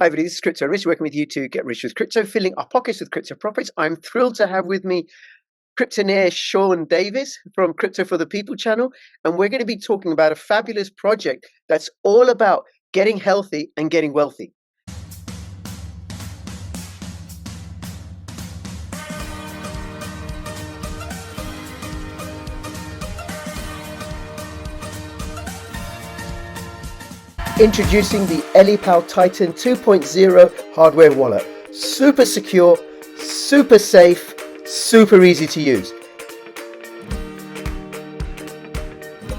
Hi, everybody. This is Crypto Rich, working with you to get rich with crypto, filling our pockets with crypto profits. I'm thrilled to have with me cryptonaire Sean Davis from Crypto for the People channel. And we're going to be talking about a fabulous project that's all about getting healthy and getting wealthy. Introducing the EliPal Titan 2.0 hardware wallet. Super secure, super safe, super easy to use.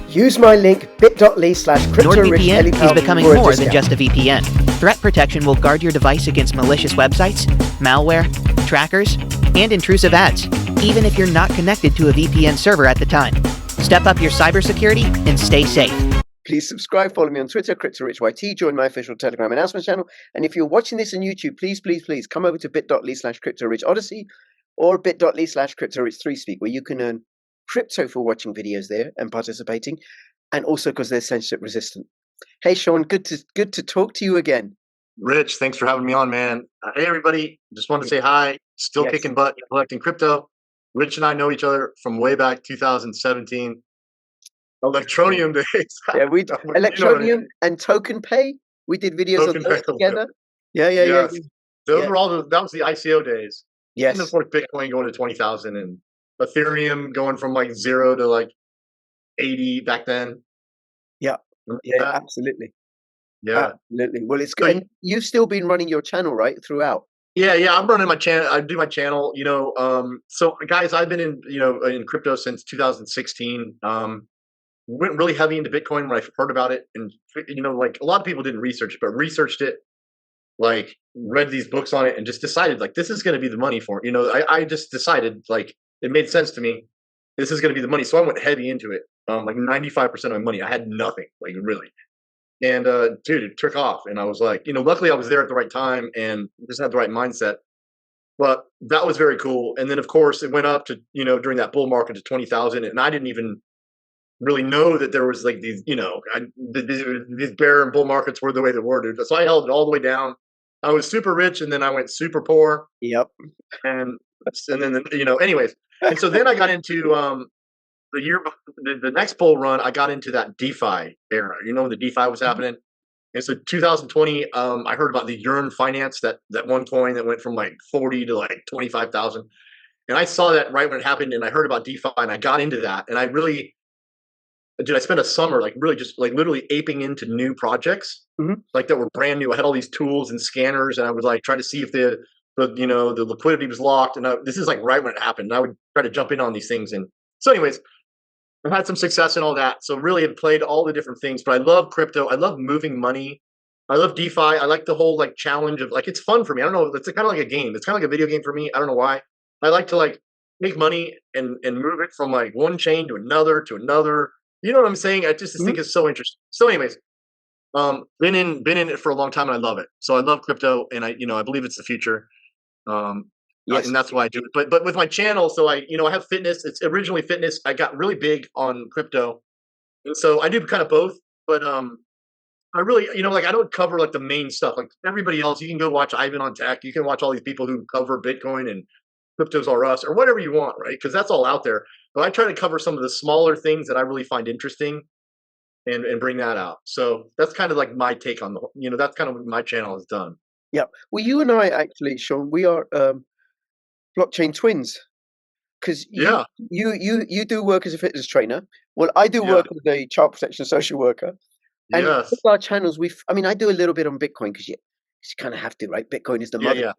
Use my link bit.ly/CryptoRichEliPal NordVPN is becoming for a more than discount. just a VPN. Threat protection will guard your device against malicious websites, malware, trackers, and intrusive ads, even if you're not connected to a VPN server at the time. Step up your cybersecurity and stay safe. Please subscribe, follow me on Twitter, CryptoRichYT, join my official Telegram announcement channel. And if you're watching this on YouTube, please come over to bit.ly/CryptoRichOdyssey or bit.ly/CryptoRich3Speak, where you can earn crypto for watching videos there and participating, and also because they're censorship resistant. Hey, Sean, good to talk to you again. Rich, thanks for having me on, man. Hey, everybody. Just wanted to say hi. Still Yes. kicking butt, collecting crypto. Rich and I know each other from way back 2017. Electronium days. Yeah, we You know what I Electronium mean? and Token Pay. We did videos on Token those Pay. together. Yeah. Yes. Those Yeah. were all that was the ICO days. And of Yes. course, Bitcoin going to 20,000 and Ethereum going from like 0 to like 80 back then. Yeah. Remember Yeah, that? absolutely. Yeah. Absolutely. Well, it's So good. And you've still been running your channel, right, throughout? Yeah, I'm running my channel. I do my channel, so guys, I've been in crypto since 2016. Went really heavy into Bitcoin when I heard about it, and like a lot of people didn't research it, but researched it, like read these books on it, and just decided like this is going to be the money for it. I just decided like it made sense to me. This is going to be the money, so I went heavy into it. Like 95% of my money, I had nothing, like really. And dude, it took off, and I was like, luckily I was there at the right time and just had the right mindset. But that was very cool. And then of course it went up to during that bull market to 20,000, and I didn't even really know that there was like these these bear and bull markets were the way they were, dude. So I held it all the way down. I was super rich, and then I went super poor, Yep. and then anyways. And so then I got into the next bull run. I got into that DeFi era. When the DeFi was happening. And so 2020, I heard about the Yearn Finance, that one coin that went from like 40 to like 25,000. And I saw that right when it happened, and I heard about DeFi, and I got into that. And I spent a summer like really just like literally aping into new projects, like that were brand new. I had all these tools and scanners, and I would like try to see if the liquidity was locked. And this is like right when it happened. And I would try to jump in on these things. And so, anyways, I've had some success in all that. So really have played all the different things, but I love crypto. I love moving money. I love DeFi. I like the whole like challenge of like, it's fun for me. I don't know. It's kind of like a game. It's kind of like a video game for me. I don't know why. I like to like make money and move it from like one chain to another to another. You know what I'm saying? I just think it's so interesting. So anyways, been in it for a long time, and I love it. So I love crypto, and I believe it's the future. Yes. And that's why I do it. But with my channel, so I have fitness. It's originally fitness. I got really big on crypto, and so I do kind of both. But I really, like I don't cover like the main stuff. Like everybody else, you can go watch Ivan on Tech. You can watch all these people who cover Bitcoin and Cryptos R Us or whatever you want, right? Because that's all out there. But I try to cover some of the smaller things that I really find interesting and bring that out. So that's kind of like my take on that's kind of what my channel has done. Yeah. Well, you and I actually, Sean, we are blockchain twins, because Yeah. you do work as a fitness trainer. Well, I do work as a child protection social worker. And Yes. with our channels, I do a little bit on Bitcoin because you kind of have to, right? Bitcoin is the mother. Yeah.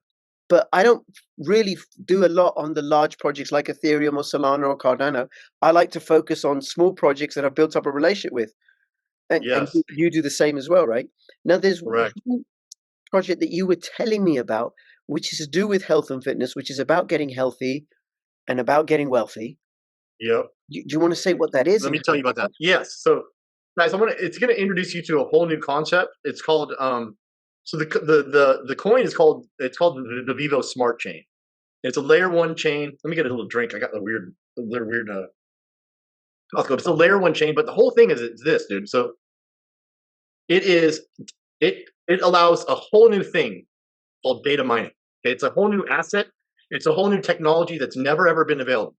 But I don't really do a lot on the large projects like Ethereum or Solana or Cardano. I like to focus on small projects that I've built up a relationship with. And Yes. you do the same as well, right? Now, there's Correct. one project that you were telling me about, which is to do with health and fitness, which is about getting healthy and about getting wealthy. Yep. Do you want to say what that is? Let me tell you about that. Yes. So, guys, it's going to introduce you to a whole new concept. It's called so the coin is called the Vyvo Smart Chain. It's a layer one chain. Let me get a little drink. I got the weird. It's a layer one chain, but the whole thing is this, dude. So it it allows a whole new thing called data mining. Okay? It's a whole new asset. It's a whole new technology that's never ever been available.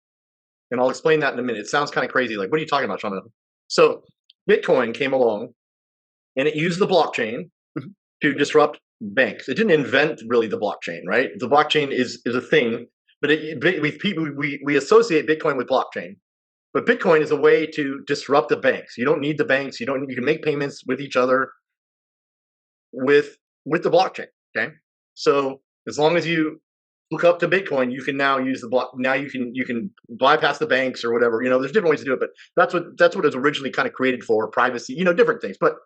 And I'll explain that in a minute. It sounds kind of crazy. Like, what are you talking about, Sean? So Bitcoin came along and it used the blockchain to disrupt banks. It didn't invent really the blockchain, right? The blockchain is a thing, but we associate Bitcoin with blockchain. But Bitcoin is a way to disrupt the banks. You don't need the banks. You can make payments with each other with the blockchain. Okay, so as long as you look up to Bitcoin, you can now use the block. Now you can bypass the banks or whatever. There's different ways to do it, but that's what it was originally kind of created for, privacy. Different things. But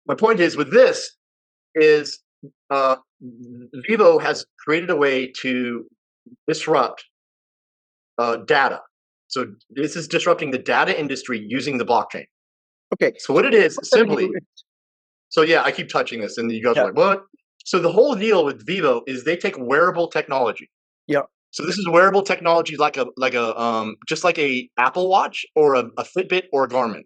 my point is with this is Vyvo has created a way to disrupt data. So this is disrupting the data industry using the blockchain. Okay. So what it is simply. So yeah, I keep touching this, and you guys are like, "What?" So the whole deal with Vyvo is they take wearable technology. Yeah. So this is wearable technology, like a just like a Apple Watch or a Fitbit or a Garmin.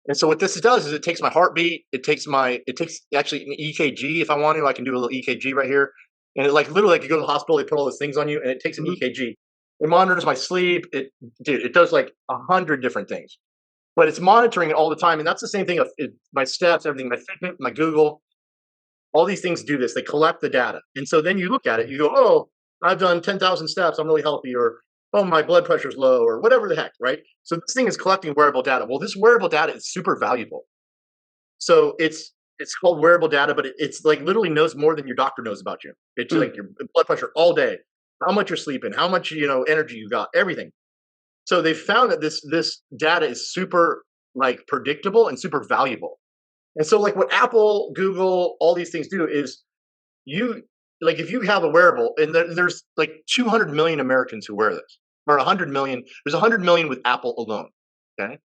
And so what this does is it takes my heartbeat. It takes actually an EKG if I want to. I can do a little EKG right here, and it literally you go to the hospital, they put all those things on you, and it takes an EKG. It monitors my sleep. It does like 100 different things. But it's monitoring it all the time. And that's the same thing of my steps, everything, my Fitbit, my Google, all these things do this. They collect the data. And so then you look at it, you go, oh, I've done 10,000 steps. I'm really healthy. Or, oh, my blood pressure's low, or whatever the heck, right? So this thing is collecting wearable data. Well, this wearable data is super valuable. So it's called wearable data, but it's like literally knows more than your doctor knows about you. It's like your blood pressure all day, how much you're sleeping, how much, energy you got, everything. So they found that this data is super predictable and super valuable. And so what Apple, Google, all these things do is if you have a wearable, and there's 200 million Americans who wear this, or 100 million. There's 100 million with Apple alone. Okay,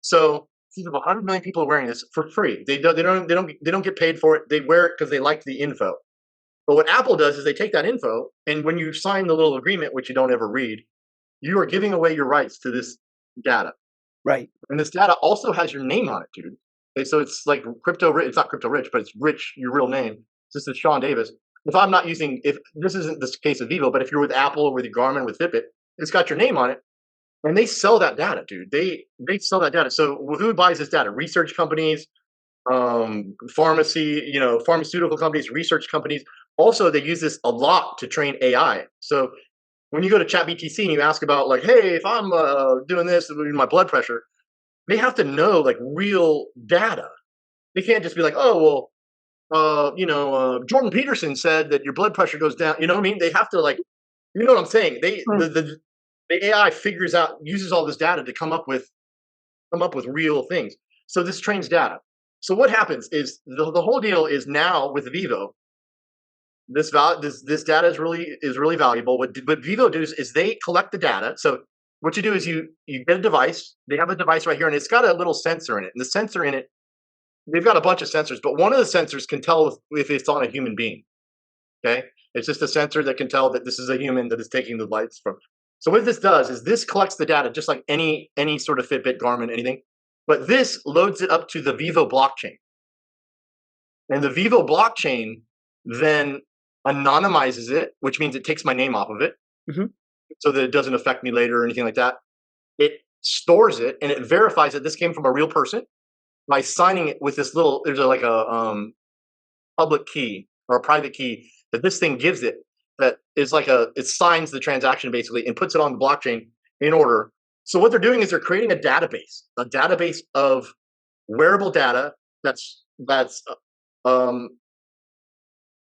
so 100 million people are wearing this for free. They don't get paid for it. They wear it because they like the info. But what Apple does is they take that info, and when you sign the little agreement, which you don't ever read, you are giving away your rights to this data. Right. And this data also has your name on it, dude. Okay, so it's like crypto rich. It's not crypto rich, but it's rich, your real name. This is Sean Davis. If this isn't the case of Vyvo, but if you're with Apple or with your Garmin, with Fitbit, it's got your name on it. And they sell that data, dude. They sell that data. So who buys this data? Research companies, pharmaceutical companies, research companies. Also, they use this a lot to train AI. So when you go to ChatBTC and you ask about hey, if I'm doing this with my blood pressure, they have to know real data. They can't just be like, oh, well, Jordan Peterson said that your blood pressure goes down. You know what I mean? They have to you know what I'm saying? The AI uses all this data to come up with real things. So this trains data. So what happens is the whole deal is now with Vyvo. This data is really valuable. What Vyvo does is they collect the data. So what you do is you get a device. They have a device right here, and it's got a little sensor in it. And the sensor in it, they've got a bunch of sensors, but one of the sensors can tell if it's on a human being. Okay, it's just a sensor that can tell that this is a human that is taking the lights from. So what this does is this collects the data just like any sort of Fitbit, Garmin, anything, but this loads it up to the Vyvo blockchain, and the Vyvo blockchain then anonymizes it, which means it takes my name off of it, so that it doesn't affect me later or anything like that. It stores it and it verifies that this came from a real person by signing it with this little. There's a public key or a private key that this thing gives it. That is it signs the transaction basically and puts it on the blockchain in order. So what they're doing is they're creating a database of wearable data that's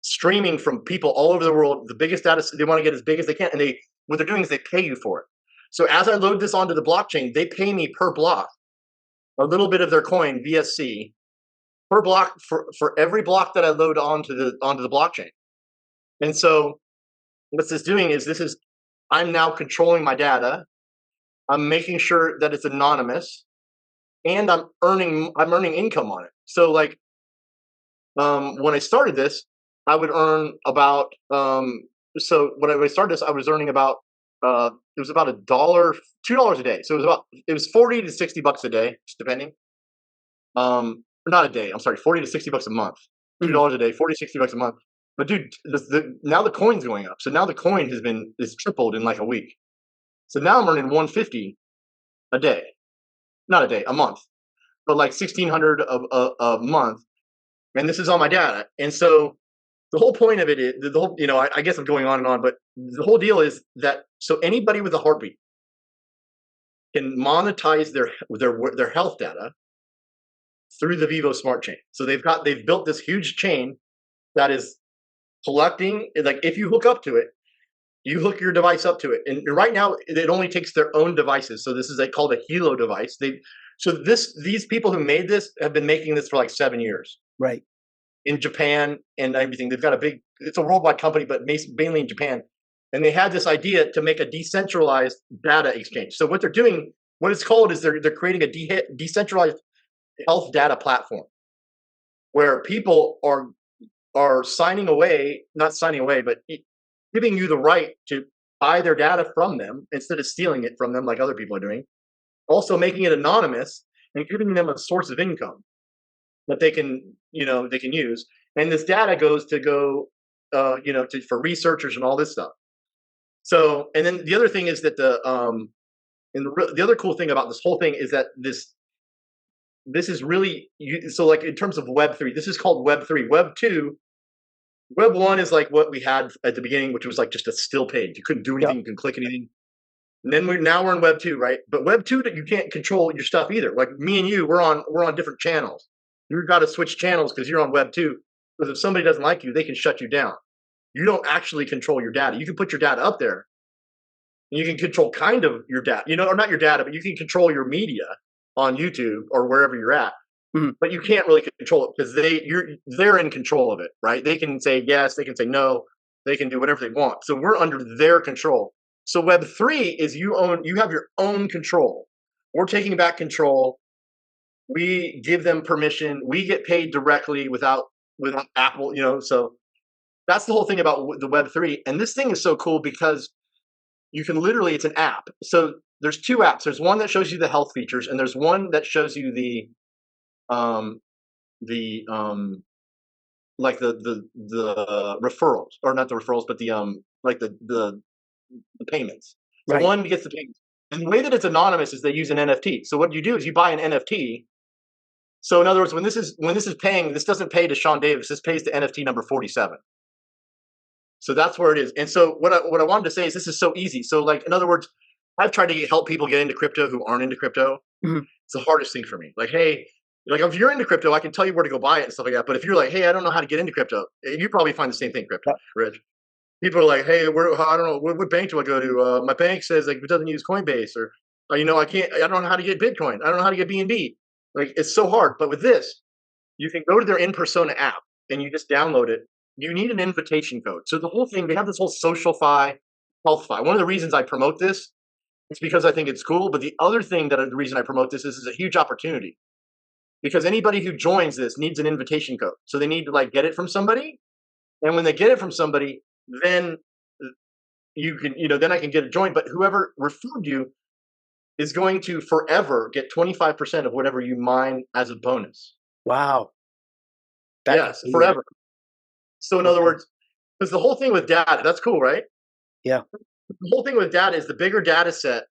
streaming from people all over the world. The biggest data they want to get as big as they can, and what they're doing is they pay you for it. So as I load this onto the blockchain, they pay me per block a little bit of their coin VSC per block for every block that I load onto the blockchain. And so what this is doing is I'm now controlling my data. I'm making sure that it's anonymous, and I'm earning income on it. So when I started this, I would earn about so when I started this, I was earning about it was about $2 a day. So it was $40 to $60 a day, just depending. not a day. I'm sorry, 40 to 60 bucks a month, $2 a day, 40, 60 bucks a month. But dude, now the coin's going up. So now the coin is tripled in like a week. So now I'm earning 150 a day, not a day, a month, but like 1,600 a month. And this is on my data. And so the whole point of it is the whole, I guess I'm going on and on, but the whole deal is that so anybody with a heartbeat can monetize their health data through the Vyvo smart chain. So they've built this huge chain that is collecting, like if you hook up to it, you hook your device up to it. And right now it only takes their own devices. So this is called a Hilo device. These people who made this have been making this for like 7 years. Right. In Japan and everything. They've got it's a worldwide company, but mainly in Japan. And they had this idea to make a decentralized data exchange. So what they're doing, what it's called is they're creating a decentralized health data platform where people are not signing away, but giving you the right to buy their data from them instead of stealing it from them like other people are doing. Also making it anonymous and giving them a source of income that they can use. And this data goes for researchers and all this stuff. So, and then the other thing is that the other cool thing about this whole thing is that this is really, so like in terms of Web3, this is called Web3. Web1 is like what we had at the beginning, which was like just a still page. You couldn't do anything, You couldn't click anything. And then we're in Web2, right? But Web2, you can't control your stuff either. Like me and you, we're on different channels. You've got to switch channels because you're on Web2. Because if somebody doesn't like you, they can shut you down. You don't actually control your data. You can put your data up there, and you can control kind of your data, or not your data, but you can control your media on YouTube or wherever you're at. Mm-hmm. But you can't really control it because they're in control of it, right? They can say yes, they can say no, they can do whatever they want. So we're under their control. So Web3 is you have your own control. We're taking back control. We give them permission. We get paid directly without Apple, so that's the whole thing about the Web3. And this thing is so cool because you can literally, it's an app. So there's two apps. There's one that shows you the health features, and there's one that shows you the referrals, or not the referrals, but the payments. So right. One gets the payments. And the way that it's anonymous is they use an NFT. So what you do is you buy an NFT. So in other words, when this is paying, this doesn't pay to Sean Davis. This pays to NFT number 47. So that's where it is. And so what I wanted to say is this is so easy. So like, in other words, I've tried to help people get into crypto who aren't into crypto. Mm-hmm. It's the hardest thing for me. Like, hey, like if you're into crypto, I can tell you where to go buy it and stuff like that. But if you're like, hey, I don't know how to get into crypto, you probably find the same thing, crypto, Rich. People are like, hey, I don't know, what bank do I go to? My bank says like it doesn't use Coinbase, or I don't know how to get Bitcoin. I don't know how to get BNB. Like it's so hard. But with this, you can go to their in-persona app and you just download it. You need an invitation code. So the whole thing, they have this whole SocialFi, HealthFi. One of the reasons I promote this is because I think it's cool. But the other thing the reason I promote this is a huge opportunity. Because anybody who joins this needs an invitation code. So they need to like get it from somebody. And when they get it from somebody, then you can, then I can get a join. But whoever referred you is going to forever get 25% of whatever you mine as a bonus. Wow. Yes, forever. So in other words, because the whole thing with data, that's cool, right? Yeah. The whole thing with data is the bigger data set,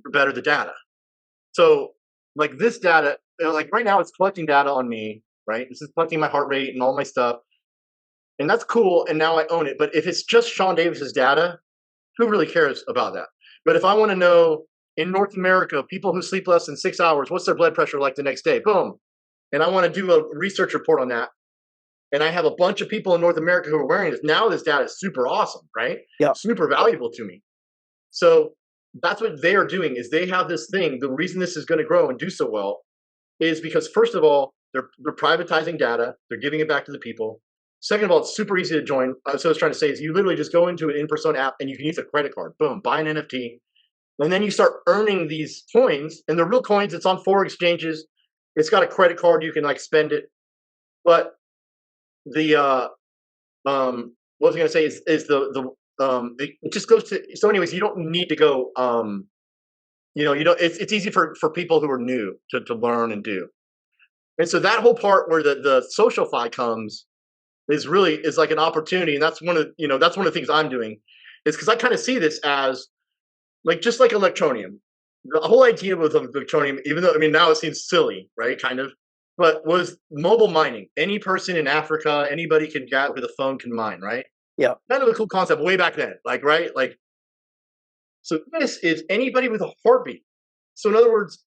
the better the data. So like this data, like right now it's collecting data on me, right? This is collecting my heart rate and all my stuff. And that's cool. And now I own it. But if it's just Sean Davis's data, who really cares about that? But if I want to know in North America, people who sleep less than 6 hours, what's their blood pressure like the next day? Boom. And I want to do a research report on that. And I have a bunch of people in North America who are wearing this. Now this data is super awesome, right? Yeah. Super valuable to me. So that's what they are doing is they have this thing. The reason this is going to grow and do so well is because first of all, they're privatizing data. They're giving it back to the people. Second of all, it's super easy to join. So what I was trying to say is you literally just go into an in-person app and you can use a credit card. Boom, buy an NFT. And then you start earning these coins. And they're real coins. It's on 4 exchanges. It's got a credit card. You can like spend it. But the what I was going to say is it just goes to, so anyways, you don't need to go, it's easy for people who are new to learn and do. And so that whole part where the social fi comes is like an opportunity. And that's one of the things I'm doing, is because I kind of see this as like, just like electronium. The whole idea with electronium, even though, I mean, now it seems silly, right? Kind of, but was mobile mining. Any person in Africa, anybody can get with a phone can mine, right? Yeah. Kind of a cool concept way back then, like, right? Like, so this is anybody with a heartbeat. So in other words,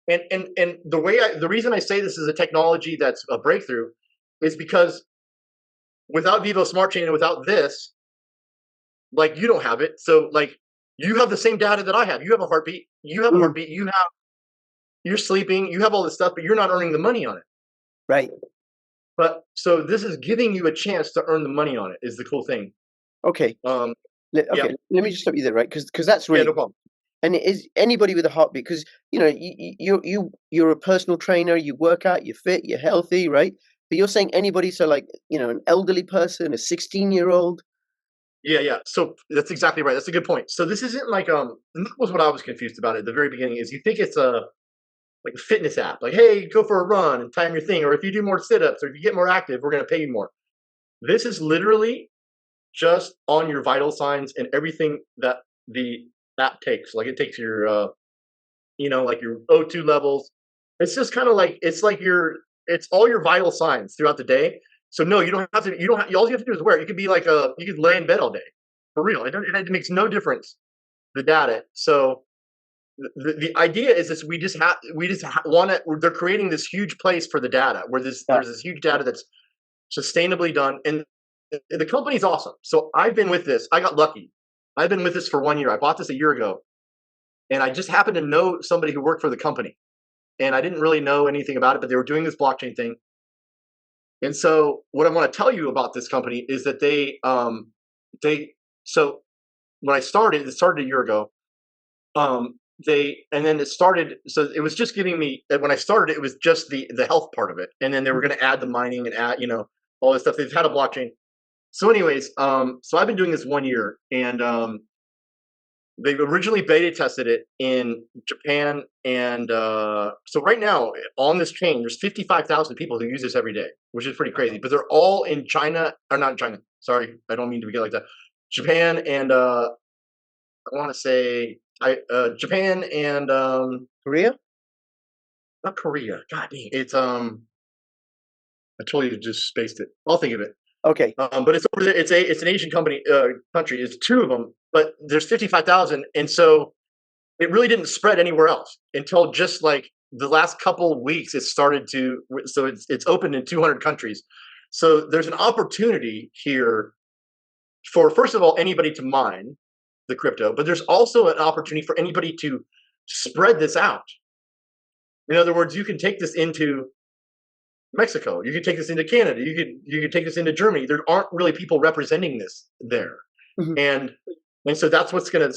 and the reason I say this is a technology that's a breakthrough is because without Vyvo Smart Chain and without this, like, you don't have it. So like, you have the same data that I have. You have a heartbeat. You have a heartbeat. You're sleeping. You have all this stuff, but you're not earning the money on it. Right. But so this is giving you a chance to earn the money on it. Is the cool thing. Okay. Yeah. Let me just stop you there, right? Because that's really, no problem. and it is anybody with a heartbeat. Because you're a personal trainer. You work out. You're fit. You're healthy, right? But you're saying anybody. So like an elderly person, a 16-year-old. Yeah. So that's exactly right. That's a good point. So this isn't like and that was what I was confused about at the very beginning. Is you think it's like a fitness app, like, hey, go for a run and time your thing, or if you do more sit-ups, or if you get more active, we're going to pay you more. This is literally just on your vital signs and everything that the app takes. Like, it takes your like your O2 levels. It's just kind of like, it's all your vital signs throughout the day. So no, you don't have to. All you have to do is wear it. You could be like you could lay in bed all day, for real. It makes no difference, the data. So the idea is this: we just want to. They're creating this huge place for the data, where there's this huge data that's sustainably done, and the company's awesome. So I've been with this. I got lucky. I've been with this for 1 year. I bought this a year ago, and I just happened to know somebody who worked for the company, and I didn't really know anything about it, but they were doing this blockchain thing. And so what I want to tell you about this company is that so when it started a year ago. And then it started, so it was just giving me, when I started, it was just the health part of it. And then they were going to add the mining and add, all this stuff. They've had a blockchain. So anyways, so I've been doing this 1 year, and they've originally beta tested it in Japan. And so right now on this chain, there's 55,000 people who use this every day, which is pretty crazy, but they're all in China, or not in China. Sorry. I don't mean to get like that. Japan and I want to say Japan and Korea? Not Korea. God dang, it's I totally just spaced it. I'll think of it. Okay. But it's over there. It's an Asian country. It's two of them, but there's 55,000, and so it really didn't spread anywhere else until just like the last couple of weeks. It started to. So it's opened in 200 countries. So there's an opportunity here for, first of all, anybody to mine the crypto, but there's also an opportunity for anybody to spread this out. In other words, you can take this into Mexico, you can take this into Canada, you could take this into Germany. There aren't really people representing this there. And so that's what's gonna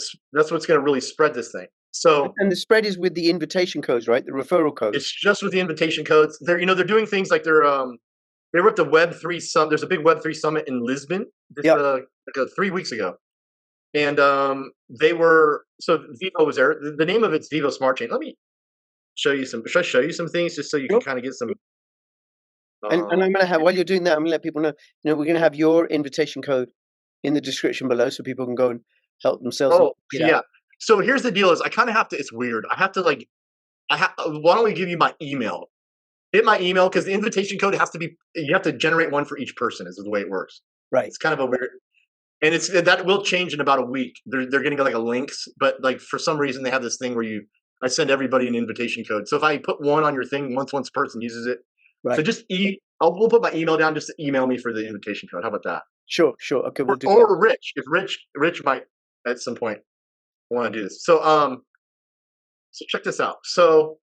really spread this thing. So, and the spread is with the invitation codes, right? The referral codes. It's just with the invitation codes. They're doing things like they were at the Web3 summit. There's a big Web3 summit in Lisbon, like 3 weeks ago. And they were, so Vyvo was there. The name of it's Vyvo Smart Chain. Let me show you some. Should I show you some things just so you can kind of get some? And I'm going to have, while you're doing that, I'm going to let people know. We're going to have your invitation code in the description below, so people can go and help themselves. Oh, yeah. So here's the deal: is I kind of have to. It's weird. I have to like. Why don't we give you my email? Hit my email, because the invitation code has to be. You have to generate one for each person. Is the way it works. Right. It's kind of a weird. And that will change in about a week. They're going to get like a links, but like for some reason they have this thing where I send everybody an invitation code. So if I put one on your thing, once a person uses it, right. So just we'll put my email down. Just to email me for the invitation code. How about that? Sure. Okay, we'll do or that. Rich, if Rich might at some point want to do this. So so check this out. So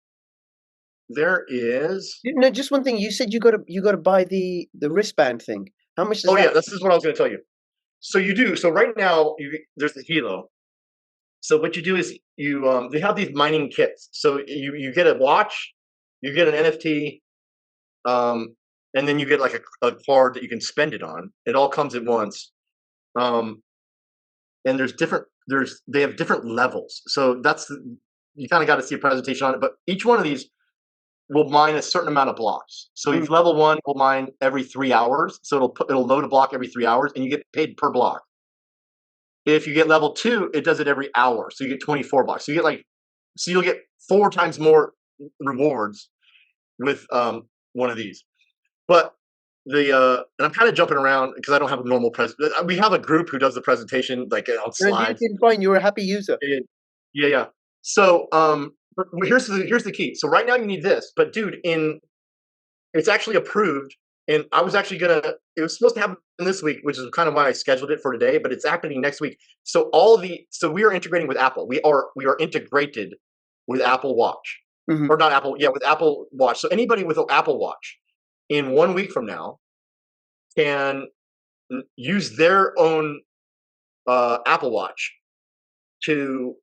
there is just one thing. You said you got to buy the wristband thing. How much does that? Yeah, this is what I was going to tell you. So you do. So right now, there's the Hilo. So what you do is they have these mining kits. So you get a watch, you get an NFT, and then you get like a card that you can spend it on. It all comes at once. And they have different levels. So you kind of got to see a presentation on it. But each one of these, will mine a certain amount of blocks. So Mm. if level 1 will mine every 3 hours. So it'll load a block every 3 hours, and you get paid per block. If you get level 2, it does it every hour. So you get 24 blocks. So you'll get 4 times more rewards with one of these. But and I'm kind of jumping around because I don't have a normal we have a group who does the presentation like on No, you slides. did fine. You're a happy user. Yeah. So here's the key. So right now you need this, but dude, it's actually approved, and I was actually it was supposed to happen this week, which is kind of why I scheduled it for today, but it's happening next week. So we are integrating with Apple. We are integrated with Apple Watch. Mhm. Or not Apple, with Apple Watch. So anybody with an Apple Watch in 1 week from now can use their own Apple Watch to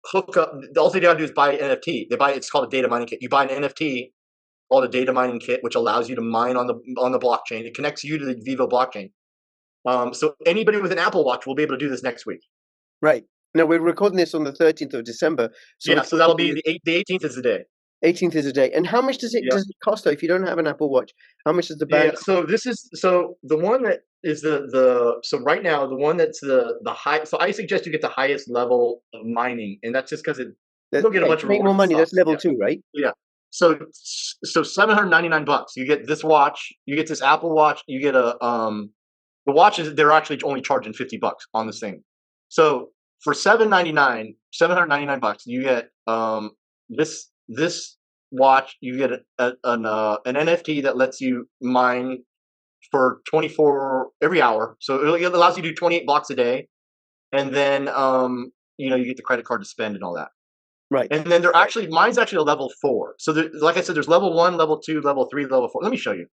hook up. All they gotta do is buy an NFT. It's called a data mining kit. You buy an NFT called a data mining kit, which allows you to mine on the blockchain. It connects you to the Vyvo blockchain. So anybody with an Apple Watch will be able to do this next week. Right. Now, we're recording this on the 13th of December. So that'll be the 18th is the day. 18th is a day. And how much does it cost, though, if you don't have an Apple Watch? How much does the band cost? So the one that is so right now, the one that's the high. So I suggest you get the highest level of mining, and that's just because you'll get a bunch of make more money. That's level 2, right? Yeah. So $799. You get this watch. You get this Apple Watch. You get the watches. They're actually only charging $50 on this thing. So for $799, you get this watch. You get an NFT that lets you mine for 24 every hour. So it allows you to do 28 blocks a day, and then you get the credit card to spend and all that. Right. And then mine's actually a level 4. So like I said, there's level 1, level 2, level 3, level 4. Let me show you.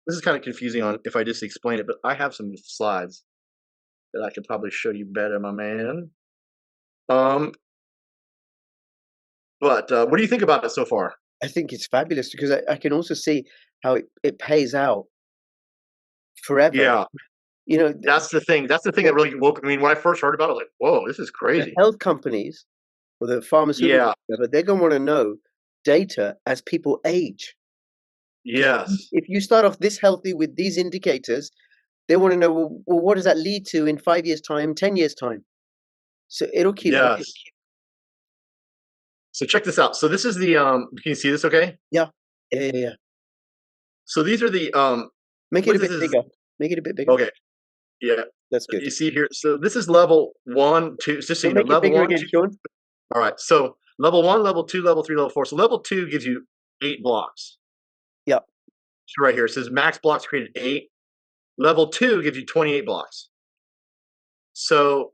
This is kind of confusing if I just explain it, but I have some slides that I could probably show you better, my man. But what do you think about it so far? I think it's fabulous because I can also see how it pays out forever. Yeah. That's the thing. That's the thing that really woke me. When I first heard about it, like, whoa, this is crazy. The health companies or the pharmaceutical, they're going to want to know data as people age. Yes. If you start off this healthy with these indicators, they want to know, well, what does that lead to in 5 years' time, 10 years' time? So it'll keep. Yes. So check this out. So this is the can you see this okay? Yeah. So these are the make it a bit bigger. Make it a bit bigger. Okay. Yeah. That's good. You see here. So this is level 1, 2. Just so you know, make it level bigger 1, again, 2. Sean. All right. So level 1, level 2, level 3, level 4. So level 2 gives you 8 blocks. Yep. So right here it says max blocks created 8. Level 2 gives you 28 blocks. So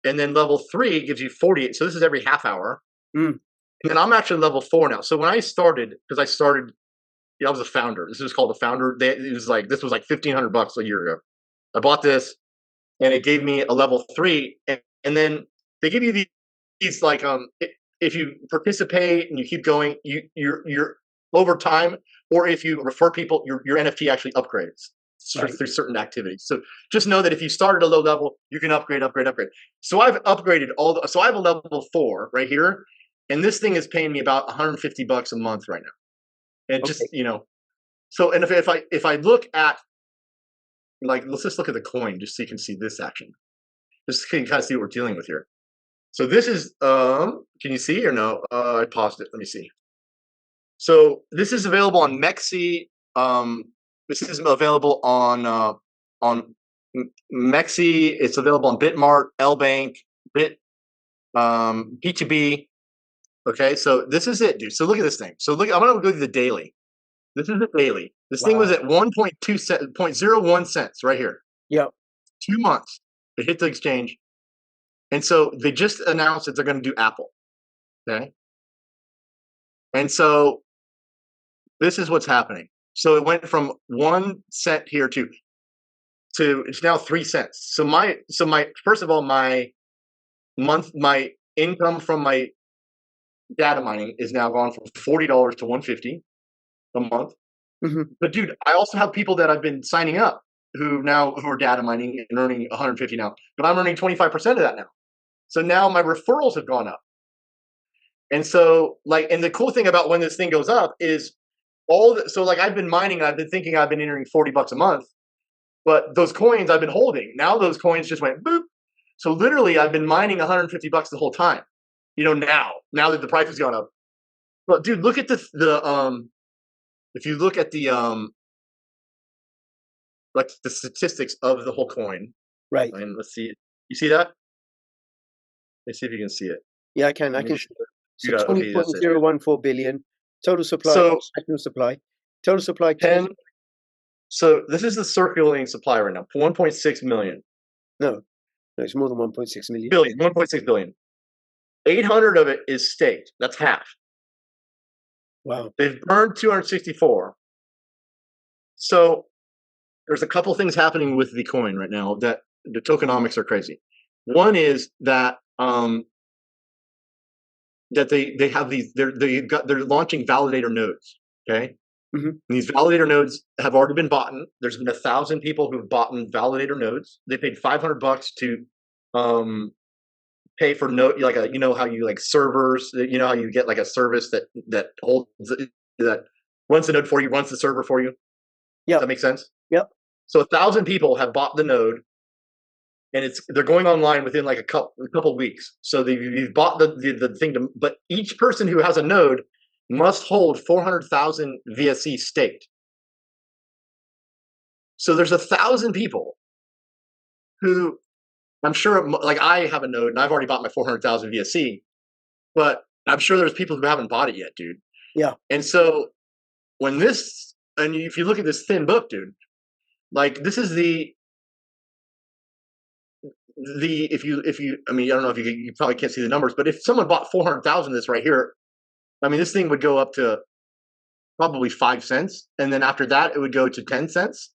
and then level 3 gives you 48. So this is every half hour. Mm. And then I'm actually level 4 now. So when I started, I was a founder. This was called a founder. This was like $1,500 a year ago. I bought this, and it gave me a level 3. And then they give you these like if you participate and you keep going, you're over time, or if you refer people, your NFT actually upgrades through certain activities. So just know that if you start at a low level, you can upgrade. So I've upgraded so I have a level 4 right here, and this thing is paying me about $150 a month right now. And just so and if I look at, like, let's just look at the coin just so you can see this action. Just so you can kind of see what we're dealing with here. So this is can you see or no? I paused it. Let me see. So this is available on Mexi. This is available on Mexi. It's available on Bitmart, LBank, P2B. Okay, so this is it, dude. So look at this thing. So look, I'm gonna go to the daily. This is the daily. This thing was at 0.01 cents right here. Yep. 2 months. It hit the exchange. And so they just announced that they're going to do Apple. Okay. And so this is what's happening. So it went from 1 cent here to it's now 3 cents. So my first of all, my income from my data mining is now gone from $40 to $150 a month. Mm-hmm. But dude, I also have people that I've been signing up who are data mining and earning $150 now. But I'm earning 25% of that now. So now my referrals have gone up. And so and the cool thing about when this thing goes up is so I've been mining and I've been thinking I've been entering $40 a month, but those coins I've been holding, now those coins just went boop. So literally I've been mining $150 the whole time, now that the price has gone up. But dude, look at if you look at the the statistics of the whole coin. Right. And let's see. You see that? Let's see if you can see it. Yeah, I can. I can. So 20.014 billion total supply. So supply. Total supply 10. So this is the circulating supply right now. 1.6 million. No, it's more than 1.6 million. Billion. 1.6 billion. 800 of it is staked. That's half. Wow. They've burned 264. So there's a couple things happening with the coin right now that the tokenomics are crazy. One is that that they have these they're launching validator nodes. Okay. Mm-hmm. And these validator nodes have already been bought. There's been 1,000 people who've bought validator nodes. They paid $500 to pay for how you servers, how you get a service that holds that runs the node for you, runs the server for you. Yeah. Does that make sense? Yep. So 1,000 people have bought the node, and they're going online within a couple weeks. So you've bought the thing but each person who has a node must hold 400,000 VSE staked. So there's 1,000 people who, I'm sure, I have a node and I've already bought my 400,000 VSE, but I'm sure there's people who haven't bought it yet, dude. Yeah. And so if you look at this thin book, dude, this is if you I don't know if you probably can't see the numbers, but if someone bought 400,000 this right here, this thing would go up to probably 5 cents, and then after that it would go to 10 cents,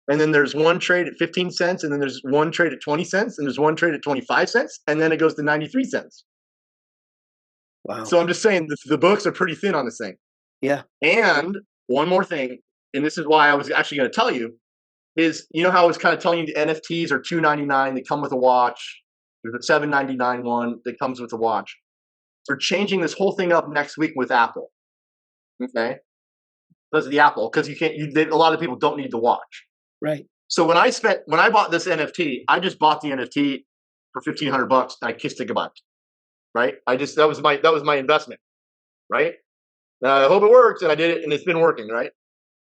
and then there's one trade at 15 cents, and then there's one trade at 20 cents, and there's one trade at 25 cents, and then it goes to 93 cents. Wow. So I'm just saying the books are pretty thin on this thing. Yeah. And one more thing, and this is why I was actually going to tell you, is how I was kind of telling you the NFTs are $299. They come with a watch. There's a $799 one that comes with a watch. They're changing this whole thing up next week with Apple. Okay, because of the Apple, because a lot of people don't need the watch. Right. So when I bought this NFT, I just bought the NFT for $1,500 and I kissed it goodbye. Right. That was my investment. Right. I hope it works, and I did it, and it's been working. Right.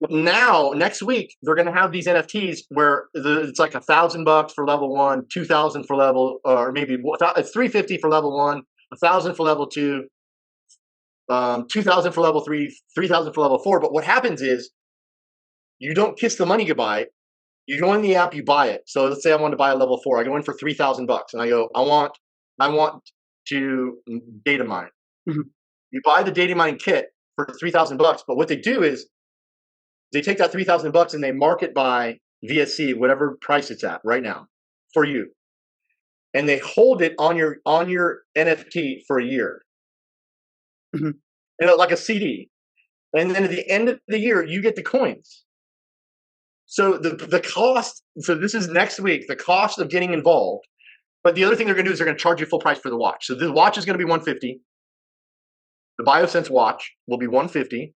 But now, next week, they're going to have these NFTs where it's $1,000 for level 1, 2,000 for level, or maybe it's $350 for level 1, 1,000 for level 2, 2,000 for level 3, 3,000 for level 4. But what happens is you don't kiss the money goodbye. You go in the app, you buy it. So let's say I want to buy a level 4. I go in for $3,000, and I go, I want to data mine. Mm-hmm. You buy the data mine kit for $3,000, but what they do is they take that $3,000 and they mark it by VSE, whatever price it's at right now for you, and they hold it on your NFT for a year, mm-hmm. Like a CD. And then at the end of the year, you get the coins. So the cost. So this is next week. The cost of getting involved. But the other thing they're going to do is they're going to charge you full price for the watch. So the watch is going to be $150. The BioSense watch will be $150.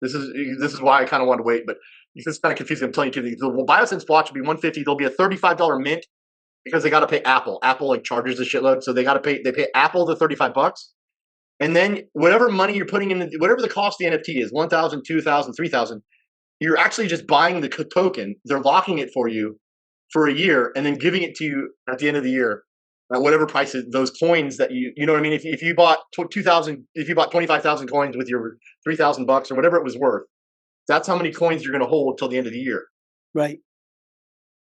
This is why I kind of want to wait, but this is kind of confusing. I'm telling you two things. The BioSense watch will be $150. There'll be a $35 mint because they got to pay Apple. Apple charges a shitload, so they pay Apple the $35, and then whatever money you're putting in, whatever the cost of the NFT is, 1,000, 2,000, 3,000, you're actually just buying the token. They're locking it for you for a year, and then giving it to you at the end of the year at whatever price those coins that you know what I mean. If you bought 2,000, if you bought 25,000 coins with your $3,000 or whatever it was worth, that's how many coins you're going to hold till the end of the year. Right.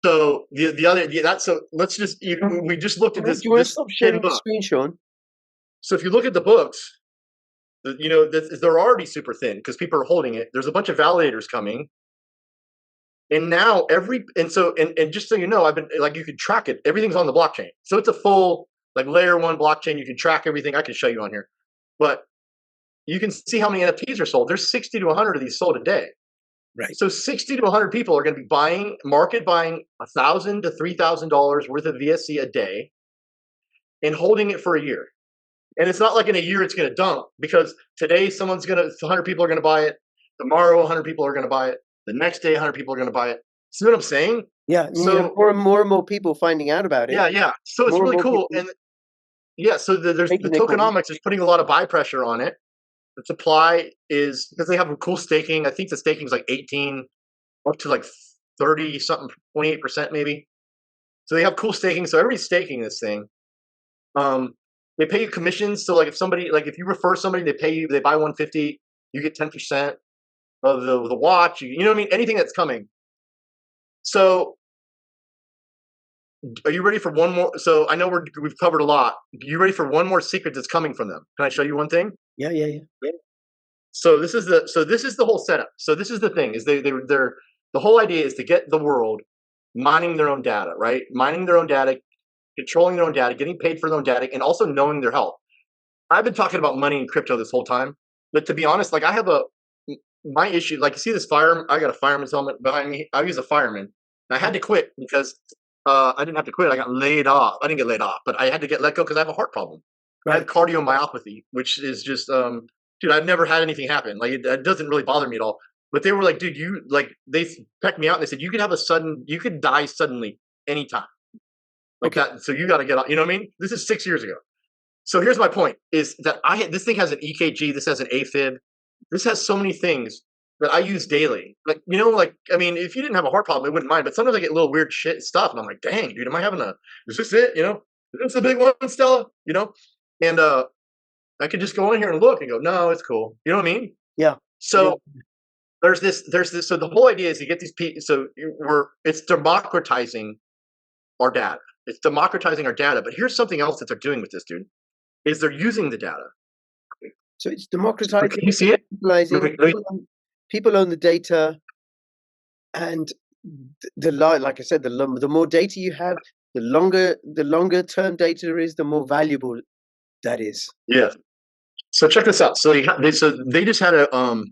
So so let's just we just looked at this. Do you want to stop sharing the screen, Sean? So if you look at the books, they're already super thin because people are holding it. There's a bunch of validators coming. And now and just so you know, I've been you could track it. Everything's on the blockchain. So it's a full layer 1 blockchain. You can track everything. I can show you on here, but you can see how many NFTs are sold. There's 60 to 100 of these sold a day. Right. So 60 to 100 people are going to be buying $1,000 to $3,000 worth of VSC a day. and holding it for a year. And it's not like in a year it's going to dump, because today 100 people are going to buy it. Tomorrow 100 people are going to buy it. The next day 100 people are going to buy it. See what I'm saying? Yeah. So More and more people finding out about it. yeah. So it's More and really more cool. people And yeah, so there's the making their coins. tokenomics is putting a lot of buy pressure on it. The supply is, because they have a cool staking. I think the staking is like 18 up to like 30 something, 28% maybe. So they have cool staking. So everybody's staking this thing. They pay you commissions. So like if you refer somebody, they pay you, they buy 150, you get 10% of the watch. You know what I mean? Anything that's coming. So are you ready for one more? So I know we've covered a lot. Are you ready for one more secret that's coming from them? Can I show you one thing? Yeah. So this is the whole setup. So this is the thing, is they're the whole idea is to get the world mining their own data, right? Mining their own data, controlling their own data, getting paid for their own data, and also knowing their health. I've been talking about money and crypto this whole time, but to be honest, like my issue, like you see this I got a fireman's helmet behind me. I was a fireman. I had to quit because I didn't have to quit. I got laid off. I didn't get laid off, but I had to get let go because I have a heart problem. I have cardiomyopathy, which is just, dude, I've never had anything happen. Like it doesn't really bother me at all. But they were like, dude, they checked me out and they said, you could die suddenly anytime. Like that. So you got to get on, you know what I mean? This is 6 years ago. So here's my point, is that this thing has an EKG, this has an AFib, this has so many things that I use daily. Like, you know, like, I mean, if you didn't have a heart problem, I wouldn't mind, but sometimes I get little weird stuff and I'm like, dang, dude, is this it? You know, is this the big one, Stella? You know? And I could just go in here and look and go, no, it's cool. You know what I mean? Yeah. So there's this, so the whole idea is to get these people, it's democratizing our data. It's democratizing our data. But here's something else that they're doing with this, dude, is they're using the data. So it's democratizing. Can you see it? People own the data, and like I said, the more data you have, the longer term data is, the more valuable that is. Yeah. So check this out. So they just had a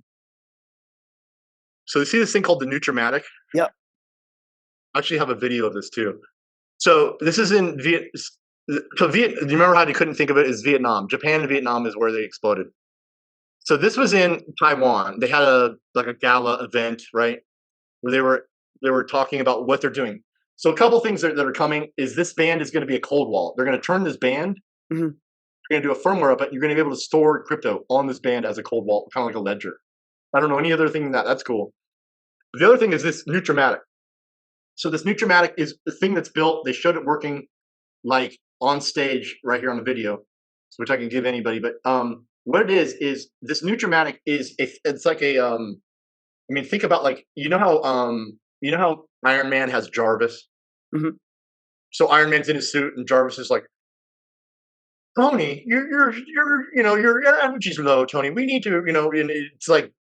So you see this thing called the Nutramatic? Yeah. I actually have a video of this too. So this is in do you remember how you couldn't think of it as Vietnam? Japan and Vietnam is where they exploded. So this was in Taiwan. They had a gala event, right? Where they were talking about what they're doing. So a couple things that are coming is this band is going to be a cold wallet. They're going to turn this band. Mm-hmm. You're going to do a firmware up it. You're going to be able to store crypto on this band as a cold wallet, kind of like a ledger. I don't know any other thing than that. That's cool. The other thing is this Nutramatic. So this Nutramatic is the thing that's built. They showed it working like on stage right here on the video, which I can give anybody. But what it is this Nutramatic is it's like a I mean, think about, like, you know how Iron Man has Jarvis. Mm-hmm. So Iron Man's in his suit and Jarvis is like, Tony, your energy's low, Tony. We need to, and it's like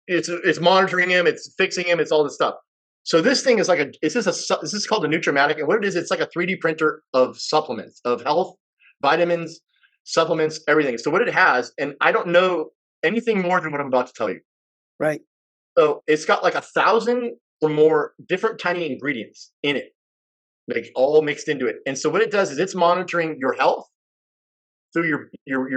it's monitoring him, it's fixing him, it's all this stuff. So this thing is like this is called a Nutramatic, and what it is, it's like a 3D printer of supplements, of health, vitamins, supplements, everything. So what it has, and I don't know anything more than what I'm about to tell you. Right. So it's got like 1,000 or more different tiny ingredients in it, like all mixed into it. And so what it does is it's monitoring your health through your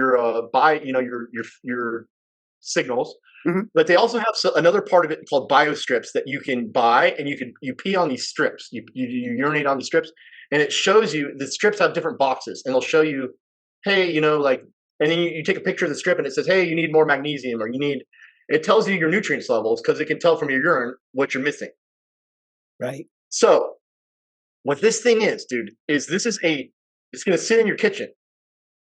signals. Mm-hmm. But they also have another part of it called biostrips that you can buy, and you pee on these strips. You urinate on the strips, and it shows you the strips have different boxes, and they'll show you, hey, and then you take a picture of the strip, and it says, hey, you need more magnesium, or it tells you your nutrients levels because it can tell from your urine what you're missing. Right. So what this thing is, dude, is it's going to sit in your kitchen.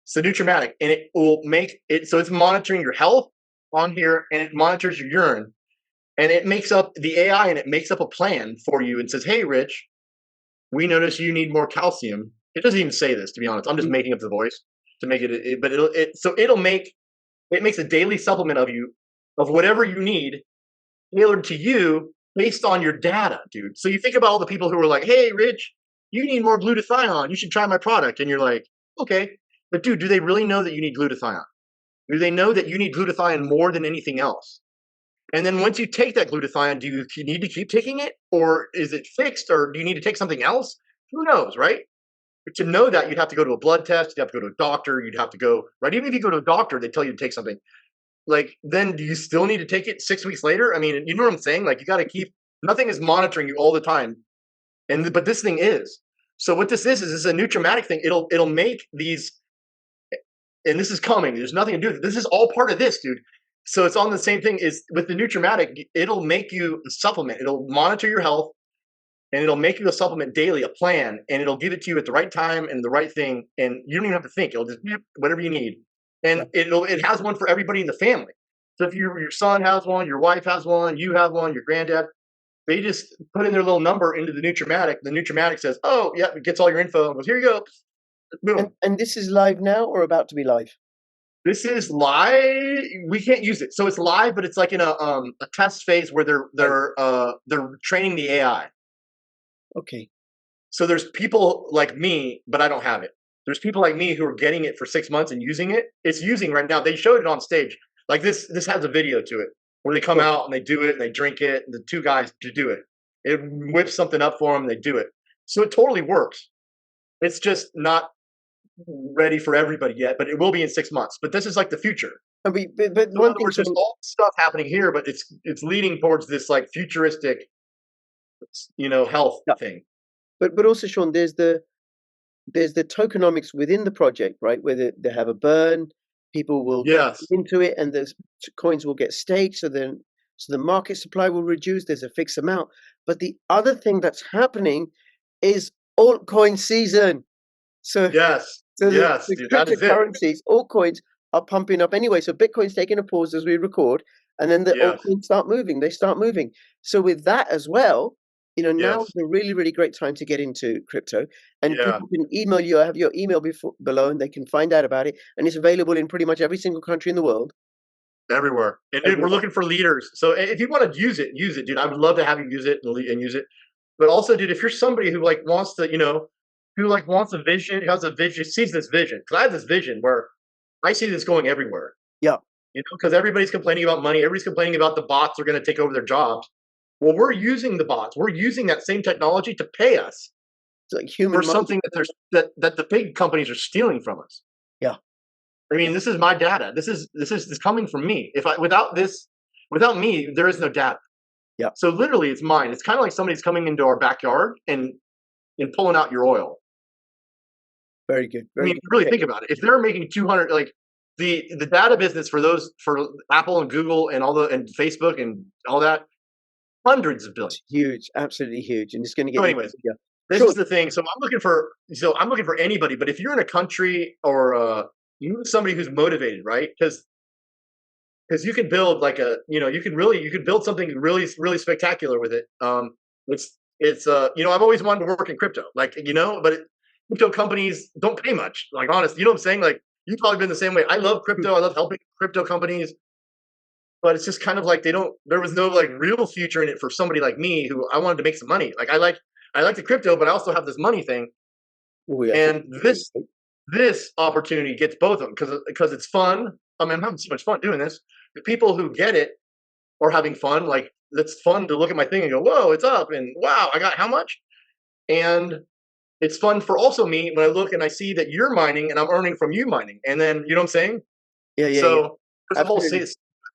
It's the Nutramatic, and it will make it so it's monitoring your health on here, and it monitors your urine, and it makes up the AI, and it makes up a plan for you and says, hey, Rich, we notice you need more calcium. It doesn't even say this, to be honest. I'm just making up the voice to make it, but it makes a daily supplement of whatever you need, tailored to you based on your data, dude. So you think about all the people who are like, hey, Rich, you need more glutathione. You should try my product. And you're like, okay, but dude, do they really know that you need glutathione? Do they know that you need glutathione more than anything else? And then once you take that glutathione, do you need to keep taking it? Or is it fixed? Or do you need to take something else? Who knows, right? to know that, you'd have to go to a blood test, you'd have to go to a doctor, you'd have to go, right? Even if you go to a doctor, they tell you to take something. Like, then do you still need to take it 6 weeks later? I mean, you know what I'm saying? Like, you got to keep, nothing is monitoring you all the time. But this thing is. So what this is a nutramatic thing. It'll make these, and this is coming. There's nothing to do with it. This is all part of this, dude. So it's on the same thing is with the nutramatic. It'll make you a supplement. It'll monitor your health, and it'll make you a supplement daily, a plan, and it'll give it to you at the right time and the right thing. And you don't even have to think. It'll just whatever you need. And it has one for everybody in the family. So if your son has one, your wife has one, you have one, your granddad, they just put in their little number into the nutramatic. The nutramatic says, "Oh, yeah," it gets all your info and goes, "Here you go." Boom. And this is live now or about to be live? This is live. We can't use it, so it's live, but it's like in a test phase where they're training the AI. Okay. So there's people like me, but I don't have it. There's people like me who are getting it for 6 months and using it. It's using right now. They showed it on stage. Like this has a video to it where they come out and they do it and they drink it. And the two guys to do it. It whips something up for them and they do it. So it totally works. It's just not ready for everybody yet, but it will be in 6 months. But this is like the future. But So one in other thing, words, there's all this stuff happening here, but it's leading towards this like futuristic, health thing. but also, Sean, there's the tokenomics within the project, right? Where they have a burn, people will Yes. get into it, and the coins will get staked. So the market supply will reduce. There's a fixed amount. But the other thing that's happening is altcoin season. So Yes. so Yes. the Dude, that is it. cryptocurrencies, altcoins are pumping up anyway. So Bitcoin's taking a pause as we record, and then the Yes. altcoins start moving. They start moving. So with that as well, now Yes. is a really, really great time to get into crypto. And Yeah. people can email you. I have your email below, and they can find out about it. And it's available in pretty much every single country in the world. Everywhere. And dude, we're looking for leaders. So if you want to use it, dude. I would love to have you use it and use it. But also, dude, if you're somebody who like wants to, who like wants a vision, who has a vision, sees this vision. Because I have this vision where I see this going everywhere. Yeah. Because everybody's complaining about money. Everybody's complaining about the bots are going to take over their jobs. Well, we're using the bots. We're using that same technology to pay us It's like human for money. something that the big companies are stealing from us. Yeah. I mean, this is my data. This is coming from me. Without me, there is no data. Yeah. So literally, it's mine. It's kind of like somebody's coming into our backyard and pulling out your oil. Very good. I mean, really think about it. If they're making 200, like the data business for Apple and Google and and Facebook and all that, hundreds of billions. Huge, absolutely huge, and it's going to get. So anyways, this is the thing. So I'm looking for anybody. But if you're in a country or you need somebody who's motivated, right? Because you can build like you could build something really really spectacular with it. I've always wanted to work in crypto, but crypto companies don't pay much. Like honestly, you know what I'm saying? Like you've probably been the same way. I love crypto. I love helping crypto companies. But it's just kind of like there was no like real future in it for somebody like me who I wanted to make some money. Like I like the crypto, but I also have this money thing. Oh, yeah. And this opportunity gets both of them because it's fun. I mean, I'm having so much fun doing this. The people who get it are having fun. Like it's fun to look at my thing and go, "Whoa, it's up!" and "Wow, I got how much?" And it's fun for also me when I look and I see that you're mining and I'm earning from you mining. And then you know what I'm saying? Yeah. So there's a whole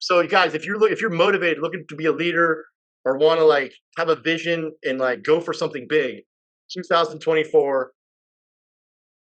So guys, if you're motivated, looking to be a leader or want to like have a vision and like go for something big, 2024,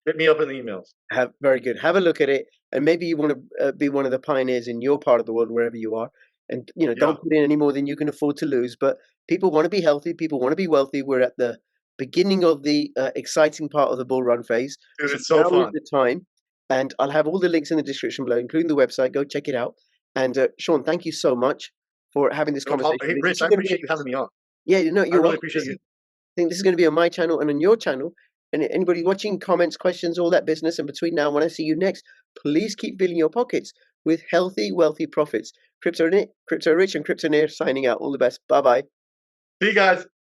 hit me up in the emails. Very good. Have a look at it, and maybe you want to be one of the pioneers in your part of the world, wherever you are. And don't put in any more than you can afford to lose. But people want to be healthy. People want to be wealthy. We're at the beginning of the exciting part of the bull run phase. Dude, it's so fun. The time, and I'll have all the links in the description below, including the website. Go check it out. And Sean, thank you so much for having this conversation. Hey, Rich, I appreciate you having me on. Yeah, you're I really welcome. appreciate you. I think this is going to be on my channel and on your channel. And anybody watching, comments, questions, all that business. And between now and when I see you next, please keep filling your pockets with healthy, wealthy profits. Crypto Rich and Crypto Near signing out. All the best. Bye-bye. See you guys.